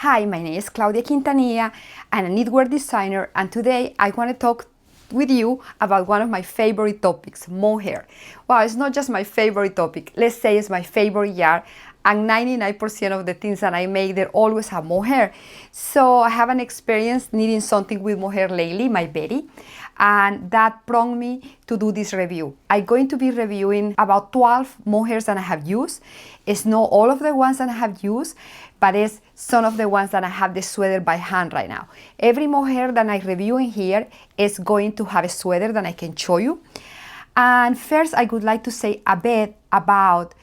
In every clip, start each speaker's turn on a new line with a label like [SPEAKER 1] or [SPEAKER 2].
[SPEAKER 1] Hi, my name is Claudia Quintanilla. I'm a knitwear designer, and today I want to talk with you about one of my favorite topics, mohair. Well, it's not just my favorite topic. Let's say it's my favorite yarn, and 99% of the things that I make, they always have mohair. So I have an experience knitting something with mohair lately, my Betty, and that prompted me to do this review. I'm going to be reviewing about 12 mohairs that I have used. It's not all of the ones that I have used, but it's some of the ones that I have the sweater by hand right now. Every mohair that I'm reviewing here is going to have a sweater that I can show you. And first, I would like to say a bit about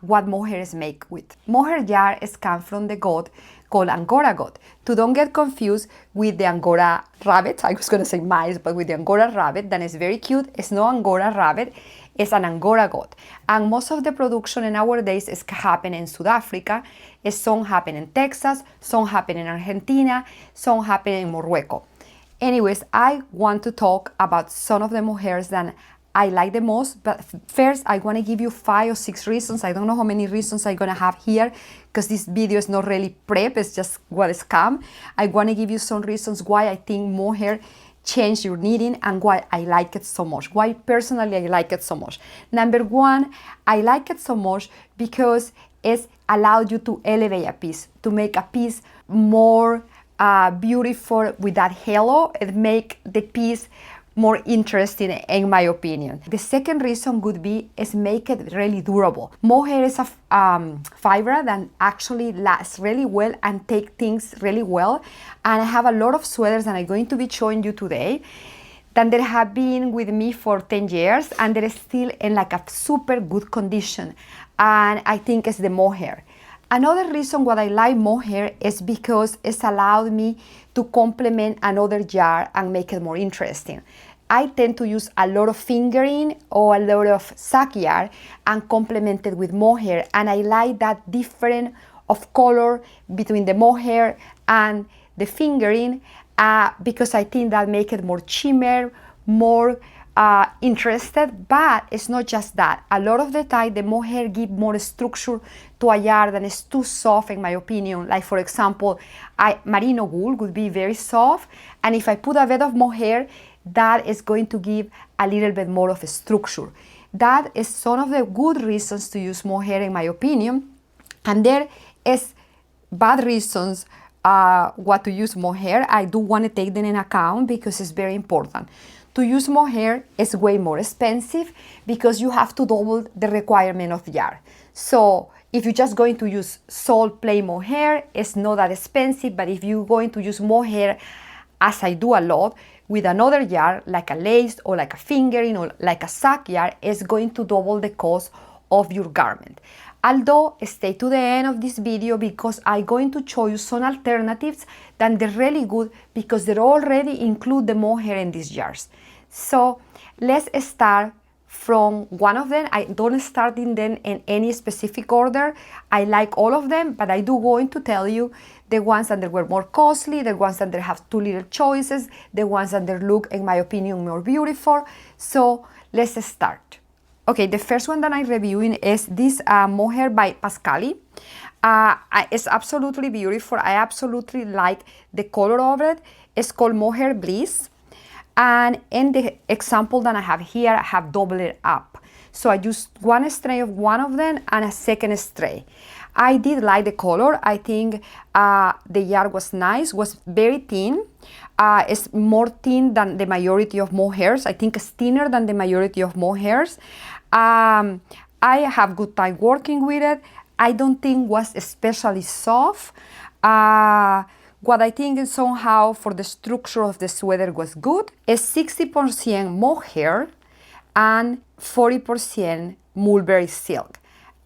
[SPEAKER 1] what mohair is made with. Mohair yarn comes from the goat called Angora goat. To don't get confused with the Angora rabbit, I was going to say mice, but with the Angora rabbit, that is very cute. It's no Angora rabbit, it's an Angora goat. And most of the production nowadays is happening in South Africa. Some happen in Texas, some happen in Argentina, some happen in Morocco. Anyways, I want to talk about some of the mohairs that I like the most, but first I want to give you 5 or 6 reasons. I don't know how many reasons I'm going to have here because this video is not really prep, it's just what is come. I want to give you some reasons why I think mohair change your knitting and why I like it so much, why personally I like it so much. Number 1, I like it so much because it's allowed you to elevate a piece, to make a piece more beautiful with that halo. It make the piece more interesting in my opinion. The second reason would be is make it really durable. Mohair is a fiber that actually lasts really well and take things really well. And I have a lot of sweaters that I'm going to be showing you today that they have been with me for 10 years and they're still in like a super good condition. And I think it's the mohair. Another reason why I like mohair is because it's allowed me to complement another yarn and make it more interesting. I tend to use a lot of fingering or a lot of sack yarn and complement it with mohair, and I like that difference of color between the mohair and the fingering because I think that makes it more shimmer, more interested. But it's not just that. A lot of the time the mohair gives more structure to a yarn that is too soft in my opinion. Like for example, merino wool would be very soft, and if I put a bit of mohair, that is going to give a little bit more of a structure. That is some of the good reasons to use mohair in my opinion. And there is bad reasons what to use mohair. I do want to take them in account because it's very important. To use mohair is way more expensive because you have to double the requirement of yarn. So if you're just going to use sole plain mohair, it's not that expensive, but if you're going to use mohair, as I do a lot, with another yarn, like a lace or like a fingering or like a sack yarn, it's going to double the cost of your garment. Although, stay to the end of this video because I'm going to show you some alternatives that they're really good because they already include the mohair in these yarns. So let's start from one of them. I don't start in them in any specific order. I like all of them, but I do going to tell you the ones that they were more costly, the ones that they have too little choices, the ones that they look, in my opinion, more beautiful. So let's start. Okay, the first one that I'm reviewing is this mohair by Pascuali. It's absolutely beautiful. I absolutely like the color of it. It's called Mohair Bliss. And in the example that I have here, I have doubled it up. So I used one stray of one of them and a second stray. I did like the color. I think the yarn was nice, was very thin. It's more thin than the majority of mohairs. I think it's thinner than the majority of mohairs. I have good time working with it. I don't think it was especially soft. What I think is somehow for the structure of the sweater was good is 60% mohair and 40% mulberry silk.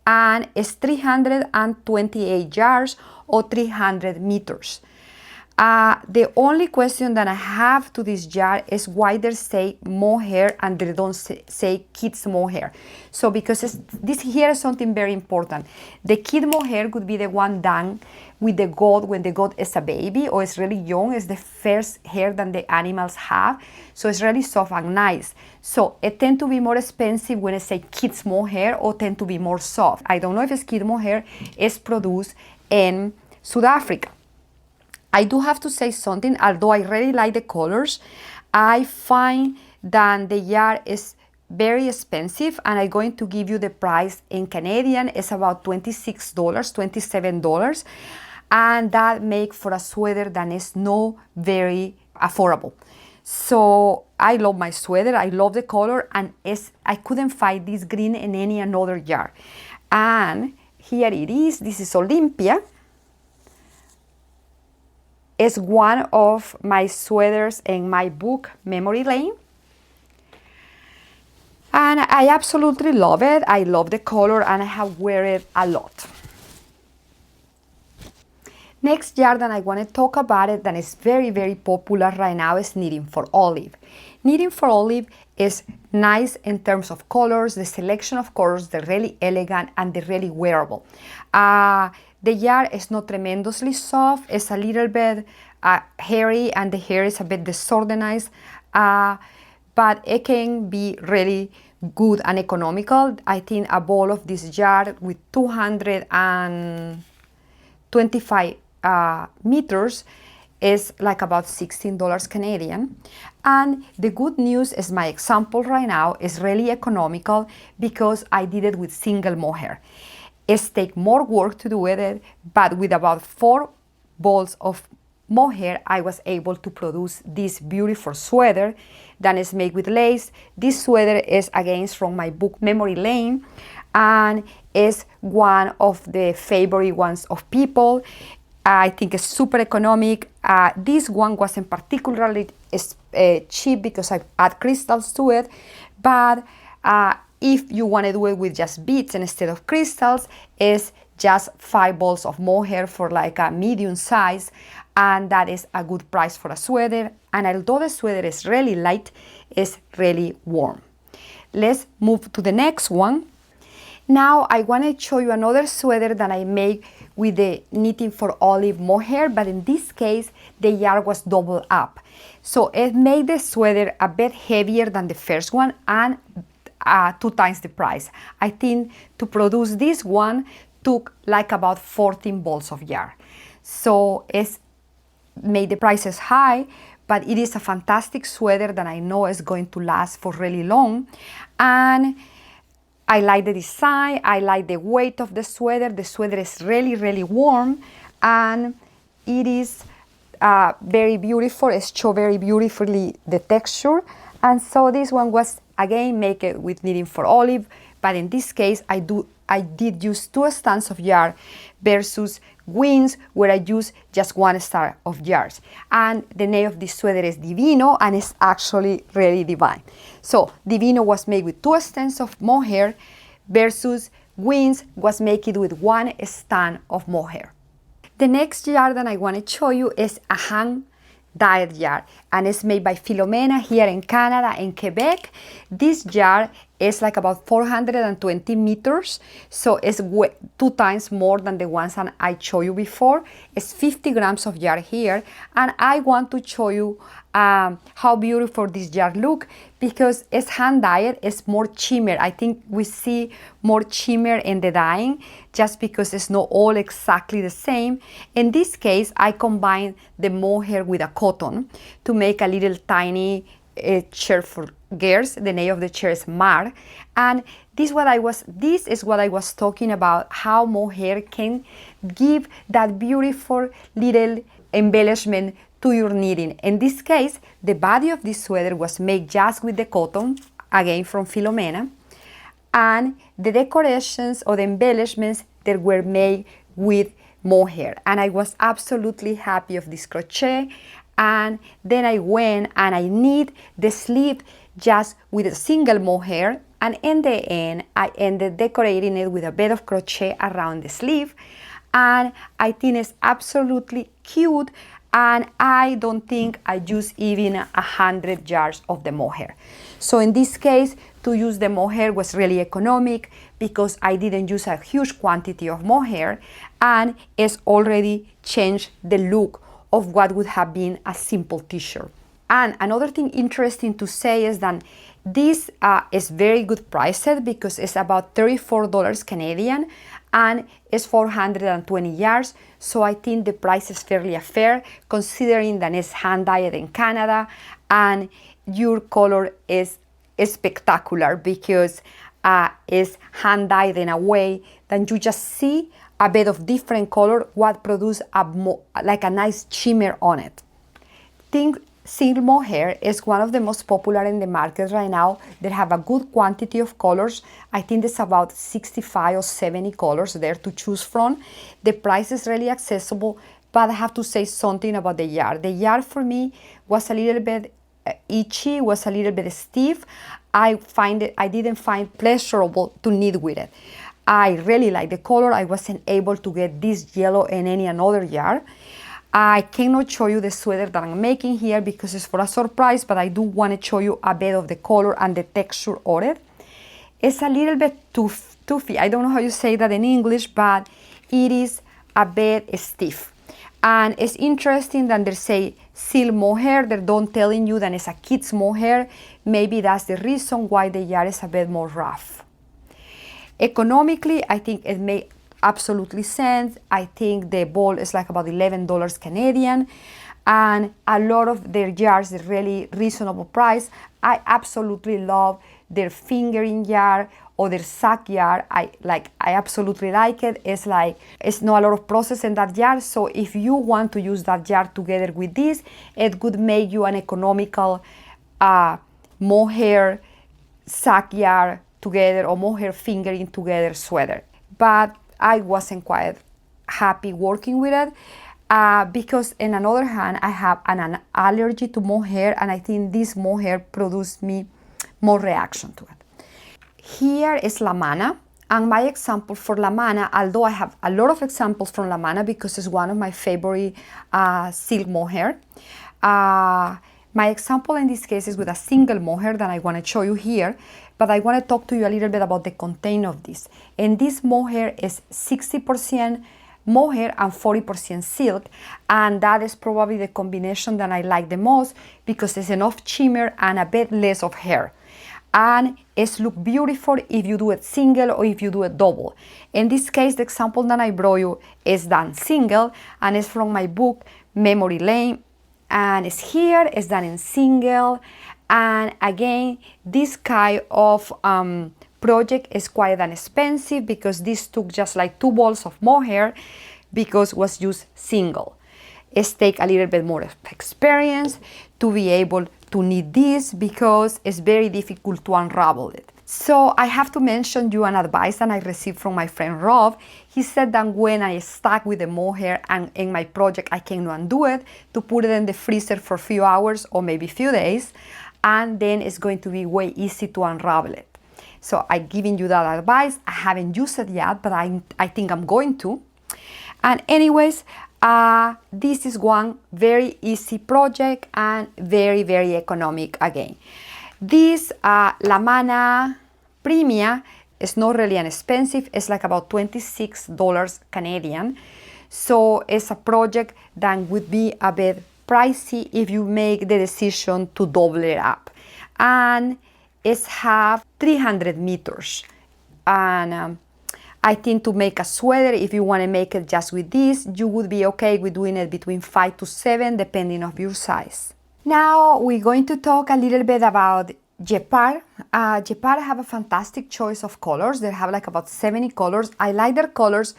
[SPEAKER 1] And it's 328 yards or 300 meters. The only question that I have to this yarn is why they say mohair and they don't say kids mohair. So because this here is something very important. The kid mohair could be the one done with the goat when the goat is a baby or is really young. It's the first hair that the animals have. So it's really soft and nice. So it tends to be more expensive when I say kids mohair or tend to be more soft. I don't know if it's kid mohair is produced in South Africa. I do have to say something, although I really like the colors, I find that the yarn is very expensive, and I'm going to give you the price in Canadian. It's about $26, $27, and that makes for a sweater that is not very affordable. So I love my sweater, I love the color, and I couldn't find this green in any another yarn. And here it is, this is Olympia. It's one of my sweaters in my book, Memory Lane. And I absolutely love it. I love the color, and I have worn it a lot. Next yarn that I want to talk about it that is very, very popular right now is Knitting for Olive. Knitting for Olive is nice in terms of colors, the selection of colors, they're really elegant and they're really wearable. The yarn is not tremendously soft, it's a little bit hairy, and the hair is a bit disorganized, but it can be really good and economical. I think a ball of this yarn with 225 meters is like about $16 Canadian. And the good news is my example right now is really economical because I did it with single mohair. It's take more work to do with it, but with about 4 balls of mohair, I was able to produce this beautiful sweater that is made with lace. This sweater is again from my book Memory Lane, and is one of the favorite ones of people. I think it's super economic. This one wasn't particularly cheap because I add crystals to it, but if you want to do it with just beads instead of crystals, it's just 5 balls of mohair for like a medium size, and that is a good price for a sweater. And although the sweater is really light, it's really warm. Let's move to the next one. Now I want to show you another sweater that I made with the Knitting for Olive mohair, but in this case the yarn was doubled up. So it made the sweater a bit heavier than the first one and 2 times the price. I think to produce this one took like about 14 balls of yarn. So it's made the prices high, but it is a fantastic sweater that I know is going to last for really long. And I like the design, I like the weight of the sweater. The sweater is really, really warm, and it is very beautiful. It shows very beautifully the texture. And so this one was again made with Knitting for Olive, but in this case I did use 2 strands of yarn versus Wings, where I use just 1 strand of yarn. And the name of this sweater is Divino, and it's actually really divine. So Divino was made with 2 strands of mohair versus Wings was made with 1 strand of mohair. The next yarn that I want to show you is a hand dyed yarn, and it's made by Philomene here in Canada, in Quebec. This yarn is like about 420 meters, so it's 2 times more than the ones that I showed you before. It's 50 grams of yarn here, and I want to show you how beautiful this yarn look because it's hand dyed. It's more shimmer. I think we see more shimmer in the dyeing just because it's not all exactly the same. In this case, I combined the mohair with a cotton to make a little tiny chair for girls. The name of the chair is Mar, and this is what I was talking about, how mohair can give that beautiful little embellishment to your knitting. In this case, the body of this sweater was made just with the cotton, again from Philomene, and the decorations or the embellishments that were made with mohair. And I was absolutely happy of this crochet. And then I went and I knit the sleeve just with a single mohair, and in the end I ended decorating it with a bit of crochet around the sleeve, and I think it's absolutely cute. And I don't think I used even 100 yards of the mohair. So in this case, to use the mohair was really economic because I didn't use a huge quantity of mohair, and it's already changed the look of what would have been a simple t-shirt. And another thing interesting to say is that this is very good priced because it's about $34 Canadian, and it's 420 yards. So I think the price is fairly fair considering that it's hand dyed in Canada and your color is spectacular because it's hand dyed in a way that you just see a bit of different color what produce like a nice shimmer on it. Think silk mohair is one of the most popular in the market right now. They have a good quantity of colors. I think there's about 65 or 70 colors there to choose from. The price is really accessible, but I have to say something about the yarn. The yarn for me was a little bit itchy, was a little bit stiff. I didn't find pleasurable to knit with it. I really like the color. I wasn't able to get this yellow in any another yarn. I cannot show you the sweater that I'm making here because it's for a surprise, but I do want to show you a bit of the color and the texture of it. It's a little bit toothy. I don't know how you say that in English, but it is a bit stiff. And it's interesting that they say silk mohair. They don't telling you that it's a kid's mohair. Maybe that's the reason why the yarn is a bit more rough. Economically, I think it made absolutely sense. I think the ball is like about $11 Canadian, and a lot of their yarns are really reasonable price. I absolutely love their fingering yarn or their sack yarn. I absolutely like it. It's like it's not a lot of process in that yarn, so if you want to use that yarn together with this, it could make you an economical mohair sack yarn together or mohair fingering together sweater. But I wasn't quite happy working with it because on another hand I have an allergy to mohair, and I think this mohair produced me more reaction to it. Here is Lamana, and my example for Lamana, although I have a lot of examples from Lamana because it's one of my favorite silk mohair. My example in this case is with a single mohair that I want to show you here, but I want to talk to you a little bit about the content of this. And this mohair is 60% mohair and 40% silk, and that is probably the combination that I like the most because it's enough shimmer and a bit less of hair. And it's look beautiful if you do it single or if you do it double. In this case, the example that I brought you is done single, and it's from my book Memory Lane, and it's here, it's done in single. And again, this kind of project is quite expensive because this took just like 2 balls of mohair because it was used single. It's take a little bit more experience to be able to knit this because it's very difficult to unravel it. So I have to mention you an advice that I received from my friend Rob. He said that when I stuck with the mohair and in my project I can undo it, to put it in the freezer for a few hours or maybe a few days, and then it's going to be way easy to unravel it. So I'm giving you that advice. I haven't used it yet, but I think I'm going to. And anyways, this is one very easy project and very, very economic again. This Lamana Premia is not really inexpensive. It's like about $26 Canadian. So it's a project that would be a bit pricey if you make the decision to double it up. And it's have 300 meters. And I think to make a sweater, if you want to make it just with this, you would be okay with doing it between 5 to 7, depending on your size. Now we're going to talk a little bit about Gepard. Gepard have a fantastic choice of colors. They have like about 70 colors. I like their colors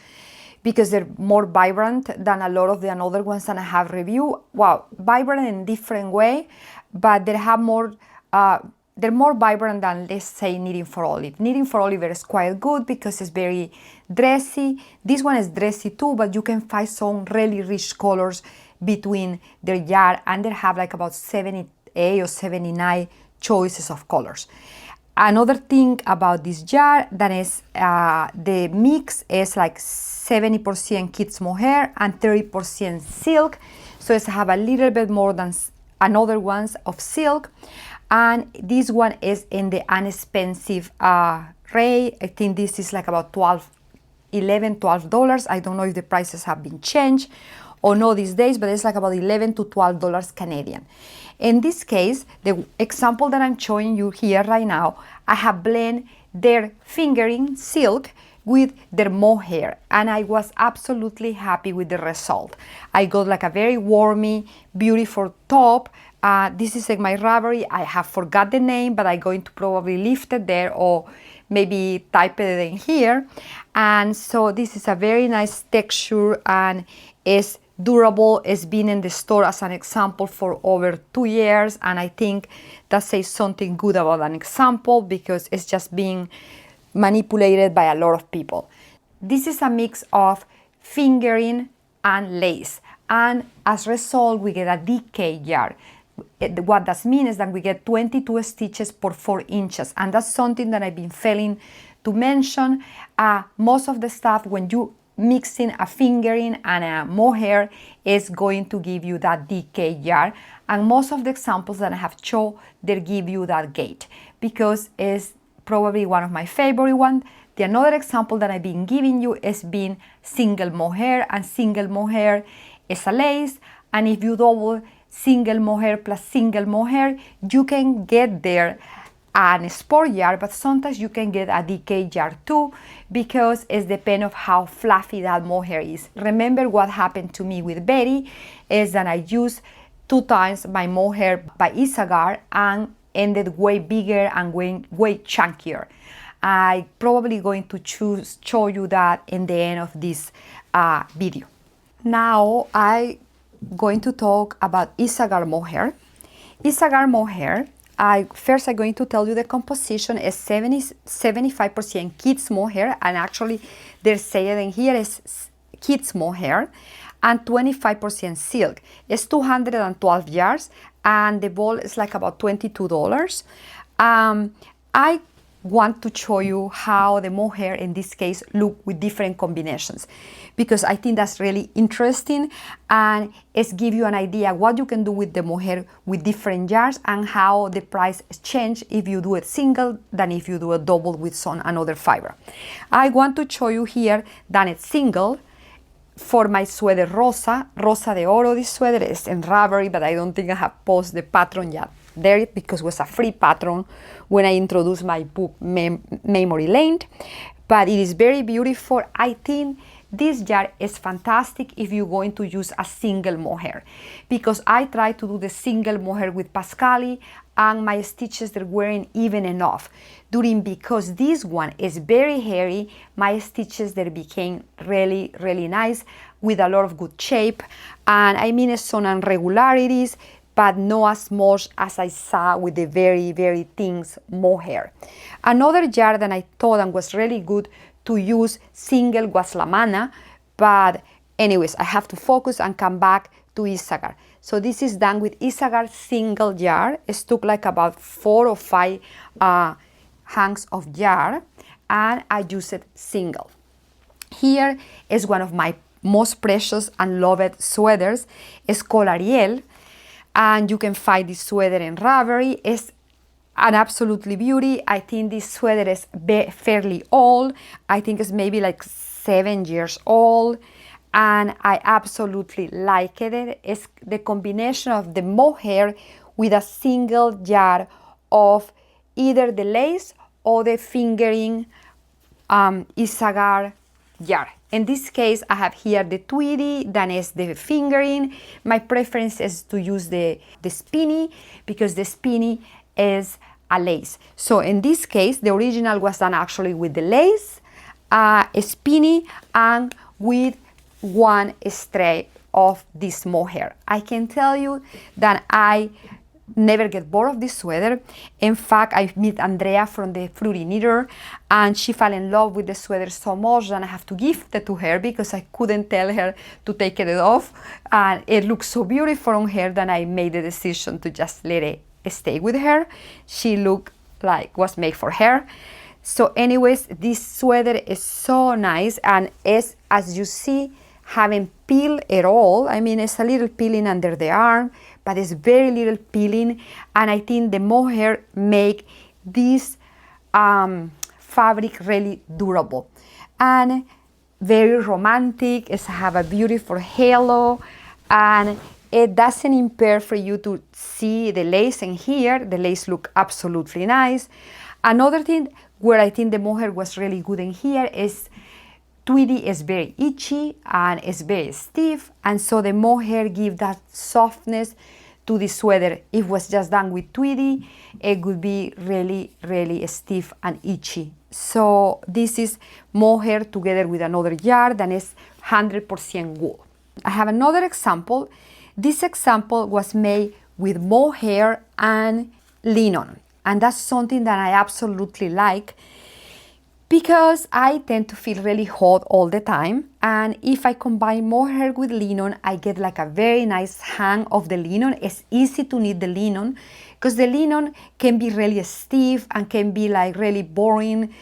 [SPEAKER 1] because they're more vibrant than a lot of the other ones that I have reviewed. Wow, vibrant in different way, but they have more, they're more vibrant than, let's say, Knitting for Olive. Knitting for Olive is quite good because it's very dressy. This one is dressy too, but you can find some really rich colors between their yarn, and they have like about 78 or 79 choices of colors. Another thing about this yarn that is the mix is like 70% kids mohair and 30% silk, so it's have a little bit more than another ones of silk. And this one is in the inexpensive rate. I think this is like about $12. I don't know if the prices have been changed or no these days, but it's like about $11 to $12 Canadian. In this case, the example that I'm showing you here right now, I have blended their fingering silk with their mohair, and I was absolutely happy with the result. I got like a very warmy, beautiful top. This is my Ravelry. I have forgot the name, but I'm going to probably leave it there or maybe type it in here. And so this is a very nice texture and is durable. It's been in the store as an example for over 2 years, and I think that says something good about an example because it's just being manipulated by a lot of people. This is a mix of fingering and lace, and as a result we get a DK yarn. What that means is that we get 22 stitches per 4 inches, and that's something that I've been failing to mention. Most of the stuff when you mixing a fingering and a mohair is going to give you that DK yarn, and most of the examples that I have shown, they give you that gauge because it's probably one of my favorite ones. The another example that I've been giving you is being single mohair, and single mohair is a lace, and if you double single mohair plus single mohair, you can get there an sport yarn, but sometimes you can get a DK yarn too because it depends on how fluffy that mohair is. Remember what happened to me with Betty is that I used 2 times my mohair by Isager and ended way bigger and way chunkier. I'm probably going to show you that in the end of this video. Now I'm going to talk about Isager mohair. Isager mohair, first I'm going to tell you the composition is 75% kids mohair, and actually they're saying here is kids mohair, and 25% silk. It's 212 yards, and the ball is like about $22. I want to show you how the mohair in this case look with different combinations because I think that's really interesting, and it's give you an idea what you can do with the mohair with different yarns and how the price change if you do it single than if you do a double with some another fiber. I want to show you here that it's single for my sweater Rosa de Oro. This sweater is in Ravelry, but I don't think I have posted the pattern yet there because it was a free pattern when I introduced my book Memory Lane, but it is very beautiful. I think this yarn is fantastic if you're going to use a single mohair because I try to do the single mohair with Pascuali and my stitches that weren't even enough because this one is very hairy. My stitches that became really nice with a lot of good shape, and I mean some irregularities but not as much as I saw with the very thin mohair. Another yarn that I thought and was really good to use single was Lamana, but anyways I have to focus and come back to Isager. So this is done with Isager single yarn. It took like about 4 or 5 hanks of yarn, and I use it single. Here is one of my most precious and loved sweaters. It's called Ariel, and you can find this sweater in Ravelry. It's an absolutely beauty. I think this sweater is fairly old. I think it's maybe like 7 years old, and I absolutely like it. It's the combination of the mohair with a single yarn of either the lace or the fingering Isager yarn. In this case, I have here the Tweedy, then is the fingering. My preference is to use the spinny because the spinny is a lace. So in this case, the original was done actually with the lace, a spinny, and with one strand of this mohair. I can tell you that I never get bored of this sweater. In fact, I met Andrea from the Fruity Knitter, and she fell in love with the sweater so much that I have to gift it to her because I couldn't tell her to take it off, and it looks so beautiful on her that I made the decision to just let it stay with her. She looked like was made for her. So anyways, this sweater is so nice, and is, as you see, haven't peeled at all. I mean, it's a little peeling under the arm, but it's very little peeling, and I think the mohair make this fabric really durable and very romantic. It have a beautiful halo, and it doesn't impair for you to see the lace in here. The lace look absolutely nice. Another thing where I think the mohair was really good in here is Tweedy is very itchy and it's very stiff, and so the mohair gives that softness to the sweater. If it was just done with Tweedy, it would be really, really stiff and itchy. So this is mohair together with another yarn that is 100% wool. I have another example. This example was made with mohair and linen, and that's something that I absolutely like, because I tend to feel really hot all the time, and if I combine mohair with linen, I get like a very nice hang of the linen. It's easy to knit the linen because the linen can be really stiff and can be like really boring,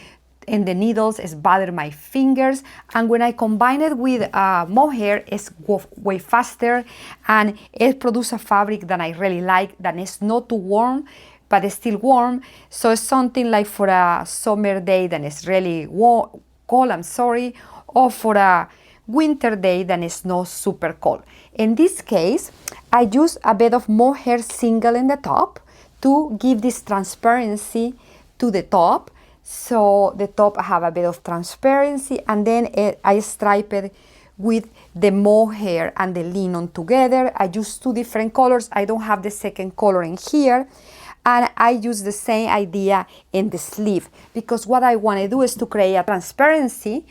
[SPEAKER 1] and the needles is bother my fingers. And when I combine it with mohair, it's way faster and it produces a fabric that I really like, that is not too warm but it's still warm. So it's something like for a summer day that is really cold, or for a winter day that is not super cold. In this case, I use a bit of mohair single in the top to give this transparency to the top. So the top I have a bit of transparency, and then I stripe it with the mohair and the linen together. I use two different colors. I don't have the second color in here. And I use the same idea in the sleeve, because what I want to do is to create a transparency.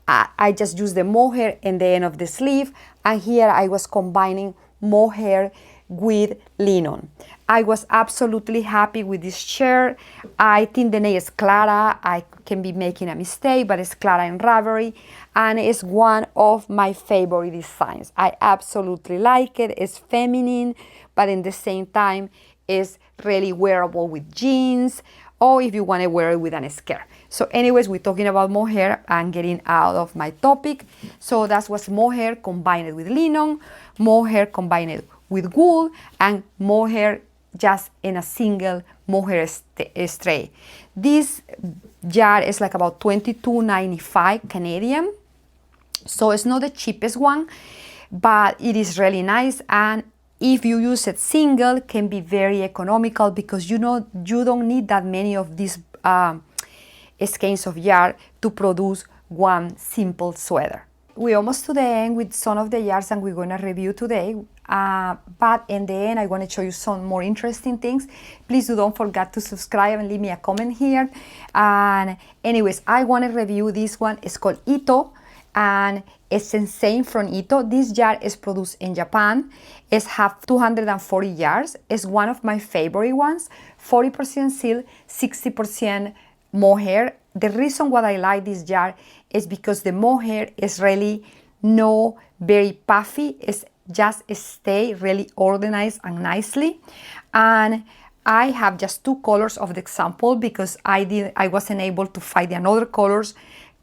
[SPEAKER 1] I just use the mohair in the end of the sleeve, and here I was combining mohair with linen. I was absolutely happy with this shirt. I think the name is Clara. I can be making a mistake, but it's Clara in Ravelry, and it's one of my favorite designs. I absolutely like it. It's feminine, but in the same time, is really wearable with jeans, or if you want to wear it with a skirt. So anyways, we're talking about mohair and getting out of my topic. So that was mohair combined with linen, mohair combined with wool, and mohair just in a single mohair tray. This jar is like about $22.95 Canadian. So it's not the cheapest one, but it is really nice, and if you use it single, can be very economical, because you don't need that many of these skeins of yarn to produce one simple sweater. We're almost to the end with some of the yarns and we're going to review today. But in the end, I want to show you some more interesting things. Please don't forget to subscribe and leave me a comment here. And anyways, I want to review this one. It's called Ito, and it's Sensai from Ito. This yarn is produced in Japan. It's have 240 yards. It's one of my favorite ones. 40% silk, 60% mohair. The reason why I like this yarn is because the mohair is really no very puffy. It's just stay really organized and nicely. And I have just two colors of the example because I wasn't able to find the other colors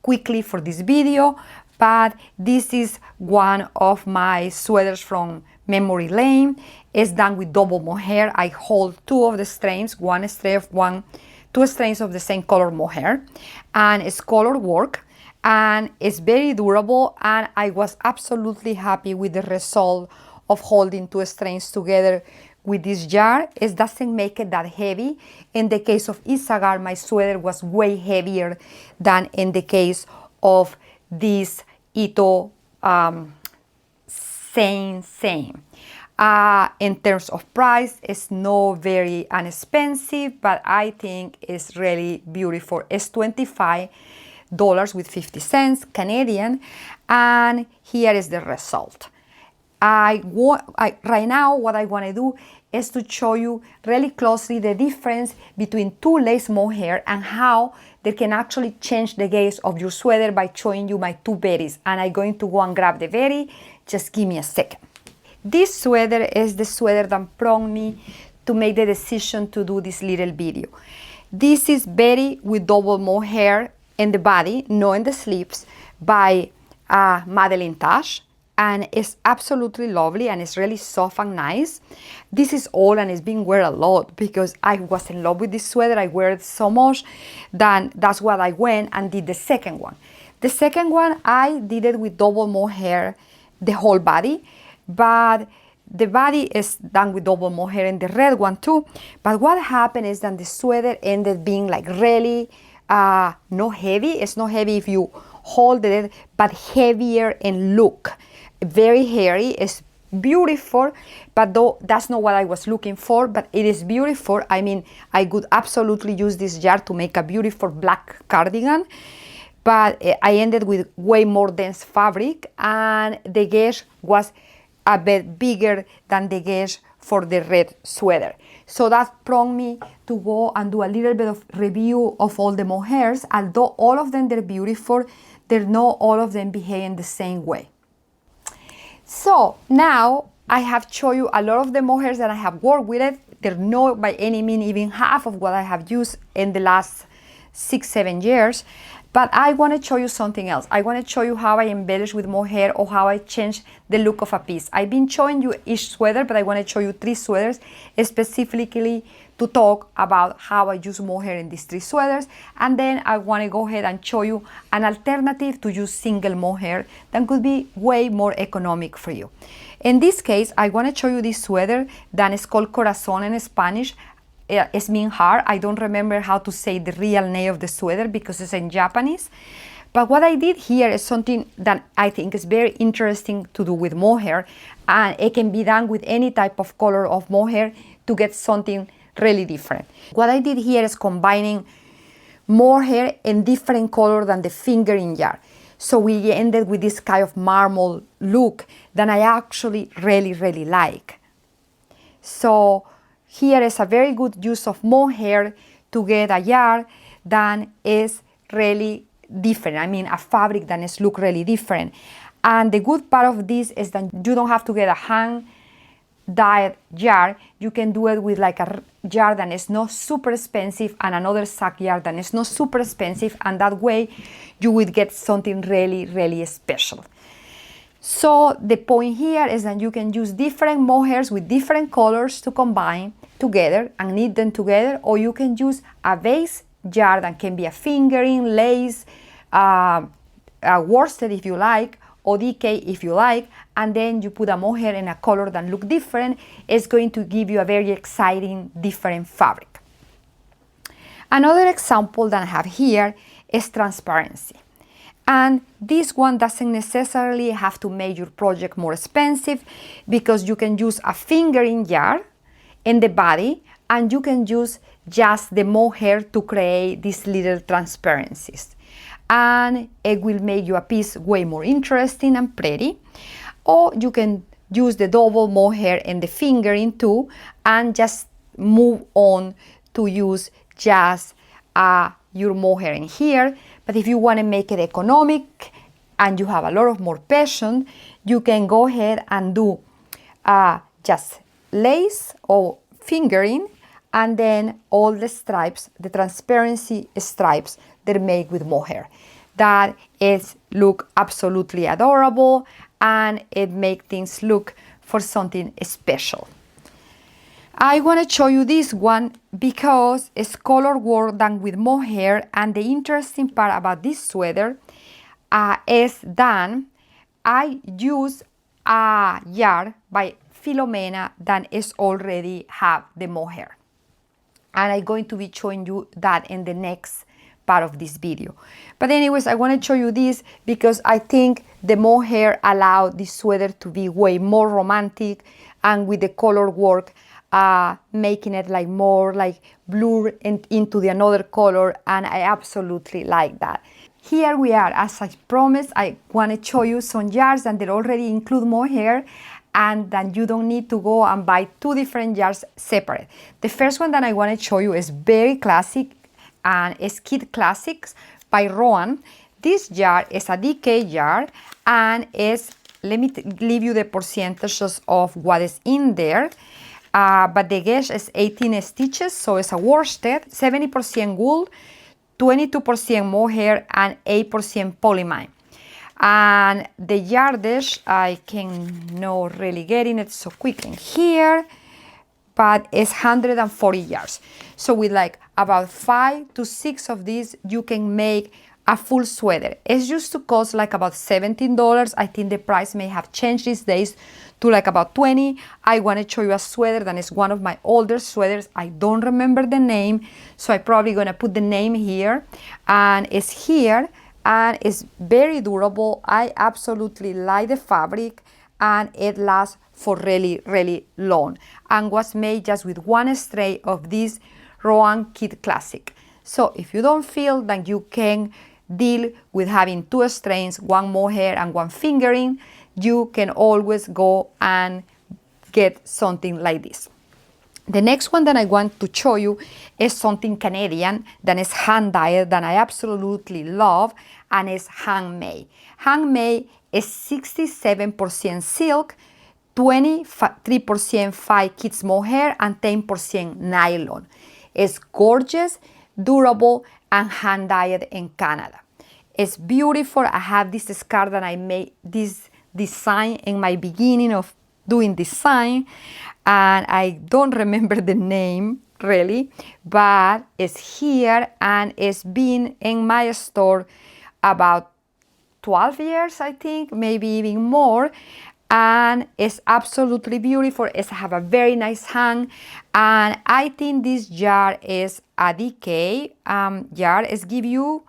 [SPEAKER 1] quickly for this video. But this is one of my sweaters from Memory Lane. It's done with double mohair. I hold two of the strands, two strands of the same color mohair, and it's color work, and it's very durable, and I was absolutely happy with the result of holding two strands together with this yarn. It doesn't make it that heavy. In the case of Isager, my sweater was way heavier than in the case of this Ito same. In terms of price, it's not very inexpensive, but I think it's really beautiful. It's $25.50 Canadian, and here is the result. Right now, what I want to do is to show you really closely the difference between two lace mohair and how they can actually change the gaze of your sweater by showing you my two berries. And I'm going to go and grab the berry. Just give me a second. This sweater is the sweater that prompted me to make the decision to do this little video. This is berry with double mohair in the body, not in the sleeves, by Madeline Tash. And it's absolutely lovely, and it's really soft and nice. This is old and it's been wear a lot because I was in love with this sweater. I wear it so much that that's what I went and did the second one. The second one, I did it with double mohair, the whole body, but the body is done with double mohair in the red one too. But what happened is that the sweater ended being like really not heavy. It's not heavy if you hold it, but heavier in look. Very hairy. It's beautiful, but though that's not what I was looking for, but it is beautiful. I mean, I could absolutely use this jar to make a beautiful black cardigan, but I ended with way more dense fabric, and the gauge was a bit bigger than the gauge for the red sweater. So that prompted me to go and do a little bit of review of all the mohairs. Although all of them they're beautiful, they're not all of them behaving the same way. So now I have shown you a lot of the mohairs that I have worked with it. They're not by any means even half of what I have used in the last 6-7 years. But I want to show you something else. I want to show you how I embellish with mohair or how I change the look of a piece. I've been showing you each sweater, but I want to show you 3 sweaters specifically to talk about how I use mohair in these 3 sweaters. And then I want to go ahead and show you an alternative to use single mohair that could be way more economic for you. In this case, I want to show you this sweater that is called Corazón in Spanish. It's mean heart. I don't remember how to say the real name of the sweater because it's in Japanese. But what I did here is something that I think is very interesting to do with mohair, and it can be done with any type of color of mohair to get something really different. What I did here is combining mohair in different color than the fingering jar. So we ended with this kind of marble look that I actually really like. So here is a very good use of mohair to get a yarn that is really different. I mean, a fabric that is look really different. And the good part of this is that you don't have to get a hand dyed jar. You can do it with like a jar that is not super expensive and another sack jar that is not super expensive, and that way you would get something really special. So the point here is that you can use different mohairs with different colors to combine together and knit them together, or you can use a base jar that can be a fingering, lace, a worsted if you like, or DK if you like, and then you put a mohair in a color that look different. It's going to give you a very exciting different fabric. Another example that I have here is transparency. And this one doesn't necessarily have to make your project more expensive, because you can use a fingering jar in the body and you can use just the mohair to create these little transparencies. And it will make your piece way more interesting and pretty. Or you can use the double mohair in the fingering too and just move on to use just your mohair in here. But if you want to make it economic and you have a lot of more passion, you can go ahead and do just lace or fingering, and then all the stripes, the transparency stripes, they're made with mohair. That is look absolutely adorable, and it makes things look for something special. I want to show you this one because it's color work done with mohair, and the interesting part about this sweater is that I use a yarn by Philomene that is already have the mohair, and I'm going to be showing you that in the next part of this video. But anyways, I want to show you this because I think the mohair allowed this sweater to be way more romantic, and with the color work making it like more like blur into the another color, and I absolutely like that. Here we are. As I promised, I want to show you some jars that they already include mohair, and then you don't need to go and buy 2 different jars separate. The first one that I want to show you is very classic, and it's Kid Classics by Rowan. This jar is a DK jar, and is, let me leave you the percentages of what is in there. But the gauge is 18 stitches, so it's a worsted, 70% wool, 22% mohair, and 8% polyamide. And the yardage, I can not really getting it so quick in here, but it's 140 yards. So with like about 5 to 6 of these, you can make a full sweater. It used to cost like about $17. I think the price may have changed these days to like about 20. I want to show you a sweater that is one of my older sweaters. I don't remember the name, so I'm probably gonna put the name here, and it's here, and it's very durable. I absolutely like the fabric, and it lasts for really long, and was made just with one strand of this Rowan Kid Classic. So if you don't feel that you can deal with having two strands, one mohair and one fingering, you can always go and get something like this. The next one that I want to show you is something Canadian that is hand-dyed that I absolutely love, and is handmade. Handmade is 67% silk, 23% 5 kids mohair, and 10% nylon. It's gorgeous, durable, and hand-dyed in Canada. It's beautiful. I have this scarf that I made this design in my beginning of doing design, and I don't remember the name really, but it's here, and it's been in my store about 12 years, I think, maybe even more, and it's absolutely beautiful. It has a very nice hang, and I think this jar is a decay jar. It's give you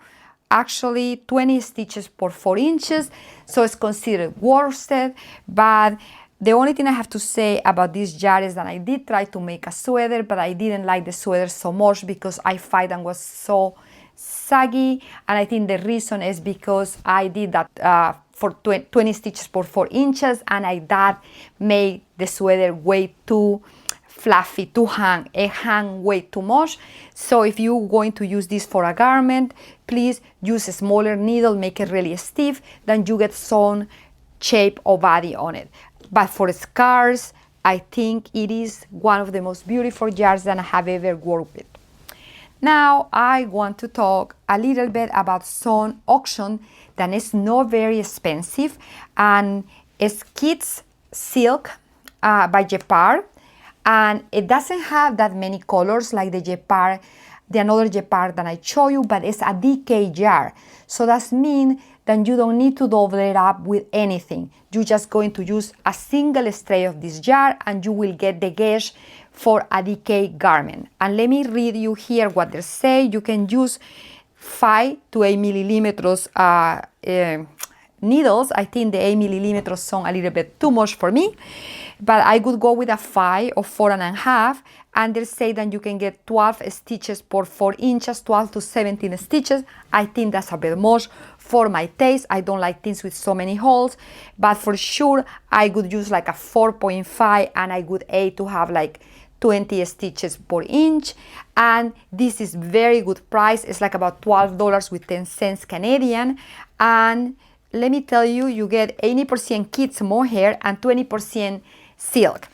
[SPEAKER 1] actually 20 stitches per 4 inches, so it's considered worsted. But the only thing I have to say about this jar is that I did try to make a sweater, but I didn't like the sweater so much because I find them was so saggy, and I think the reason is because I did that for 20 stitches per 4 inches, and that made the sweater way too fluffy, it hang way too much. So if you're going to use this for a garment, please use a smaller needle, make it really stiff, then you get some shape or body on it. But for scarves, I think it is one of the most beautiful jars that I have ever worked with. Now I want to talk a little bit about some auction that is not very expensive, and it's kids silk by Gepard, and it doesn't have that many colors like the Gepard, the another Gepard that I show you, but it's a decay jar. So that means that you don't need to double it up with anything. You're just going to use a single strand of this jar, and you will get the gauge for a decay garment. And let me read you here what they say. You can use 5 to 8 millimeters needles. I think the 8 millimeters sound a little bit too much for me, but I would go with a 5 or 4.5, and they say that you can get 12 stitches per 4 inches, 12 to 17 stitches. I think that's a bit much for my taste. I don't like things with so many holes, but for sure I would use like a 4.5, and I would aim to have like 20 stitches per inch. And this is very good price. It's like about $12 with 10 cents Canadian. And let me tell you, you get 80% kids mohair and 20% silk.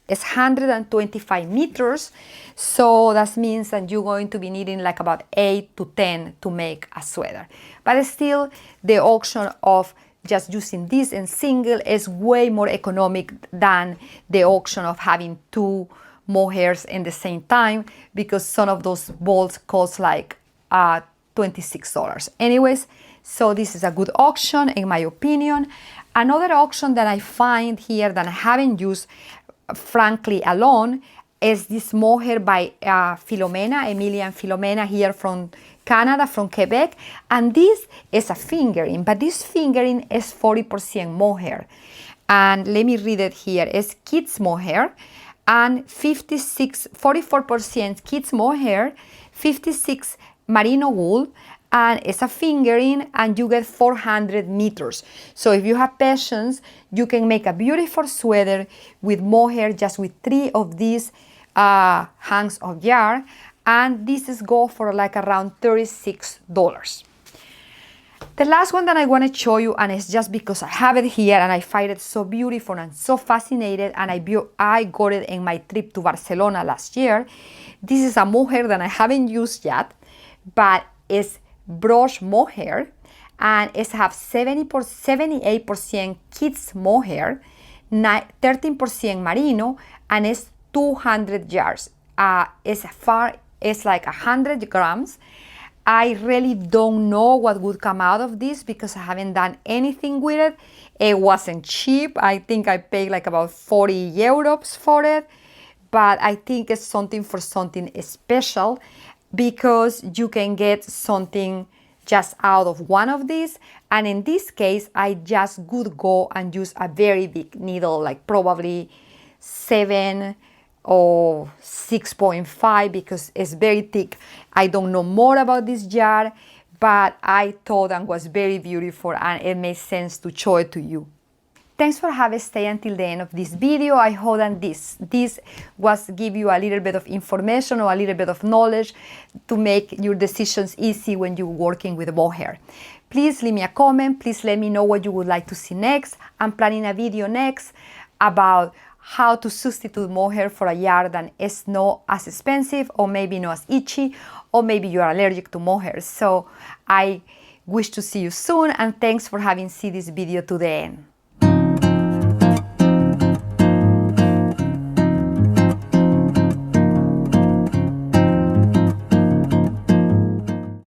[SPEAKER 1] It's 125 meters, so that means that you're going to be needing like about 8 to 10 to make a sweater. But still, the option of just using this in single is way more economic than the option of having two mohairs in the same time, because some of those balls cost like $26. Anyways, so this is a good option in my opinion. Another option that I find here that I haven't used frankly alone is this mohair by Philomene, Emilia and Philomene here from Canada, from Quebec, and this is a fingering, but this fingering is 40% mohair, and let me read it here. It's kids mohair, and 44% kids mohair, 56 merino wool, and it's a fingering, and you get 400 meters. So if you have patience, you can make a beautiful sweater with mohair just with 3 of these hangs of yarn, and this is go for like around $36. The last one that I want to show you, and it's just because I have it here and I find it so beautiful and so fascinated, and I got it in my trip to Barcelona last year. This is a mohair that I haven't used yet, but it's brush mohair, and it has 78% kids mohair, 13% merino, and it's 200 yards. It's like 100 grams, I really don't know what would come out of this because I haven't done anything with it. It wasn't cheap. I think I paid like about 40 euros for it, but I think it's something for something special because you can get something just out of one of these. And in this case, I just would go and use a very big needle, like probably 7 or 6.5 because it's very thick. I don't know more about this jar, but I thought it was very beautiful and it made sense to show it to you. Thanks for having stayed until the end of this video. I hope that this was give you a little bit of information or a little bit of knowledge to make your decisions easy when you're working with mohair. Please leave me a comment. Please let me know what you would like to see next. I'm planning a video next about how to substitute mohair for a yarn that is not as expensive or maybe not as itchy, or maybe you are allergic to mohair. So I wish to see you soon, and thanks for having seen this video to the end.